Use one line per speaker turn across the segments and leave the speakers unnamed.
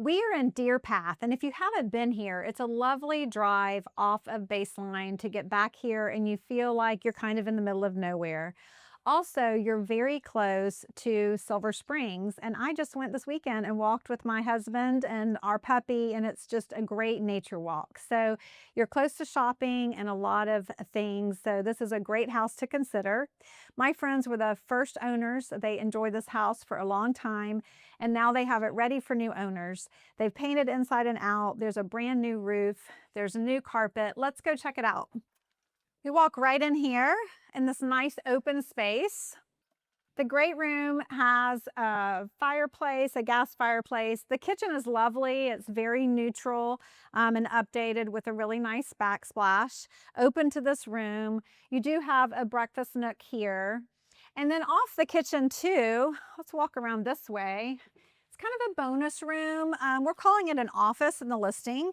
We are in Deer Path, and if you haven't been here, it's a lovely drive off of Baseline to get back here, and you feel like you're kind of in the middle of nowhere. Also, you're very close to Silver Springs, and I just went this weekend and walked with my husband and our puppy, and it's just a great nature walk. So you're close to shopping and a lot of things. So this is a great house to consider. My friends were the first owners. They enjoyed this house for a long time, and now they have it ready for new owners. They've painted inside and out. There's a brand new roof. There's a new carpet. Let's go check it out. We walk right in here in this nice open space. The great room has a fireplace, a gas fireplace. The kitchen is lovely. It's very neutral and updated with a really nice backsplash. Open to this room. You do have a breakfast nook here. And then off the kitchen too, let's walk around this way. It's kind of a bonus room. We're calling it an office in the listing,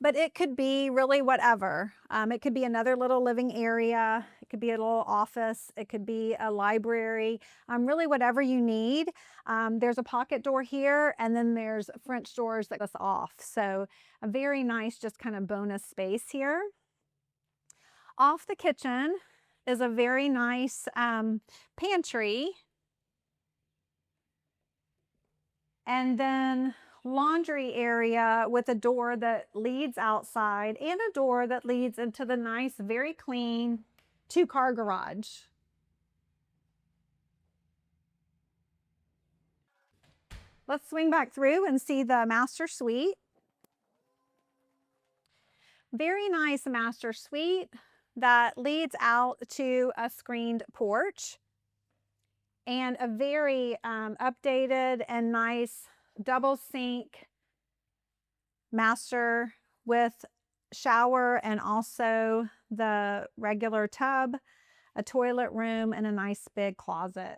but it could be really whatever. It could be another little living area. It could be a little office. It could be a library, really whatever you need. There's a pocket door here, and then there's French doors that go off. So a very nice, just kind of bonus space here. Off the kitchen is a very nice pantry. And then laundry area with a door that leads outside and a door that leads into the nice, very clean 2-car garage. Let's swing back through and see the master suite. Very nice master suite that leads out to a screened porch and a very updated and nice double sink master with shower and also the regular tub, a toilet room, and a nice big closet.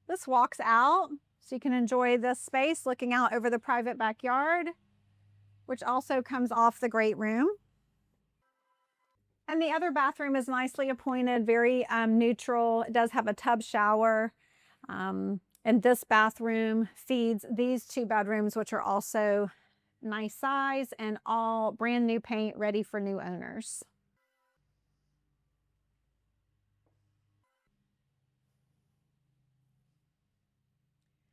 This walks out so you can enjoy this space looking out over the private backyard, which also comes off the great room. And the other bathroom is nicely appointed, very neutral. It does have a tub shower. And this bathroom feeds these 2 bedrooms, which are also nice size and all brand new paint ready for new owners.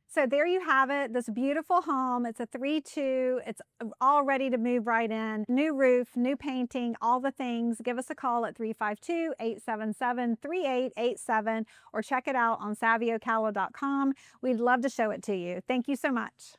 So there you have it, this beautiful home. It's a 3-2. It's all ready to move right in. New roof, new painting, all the things. Give us a call at 352-877-3887 or check it out on savvyocala.com. We'd love to show it to you. Thank you so much.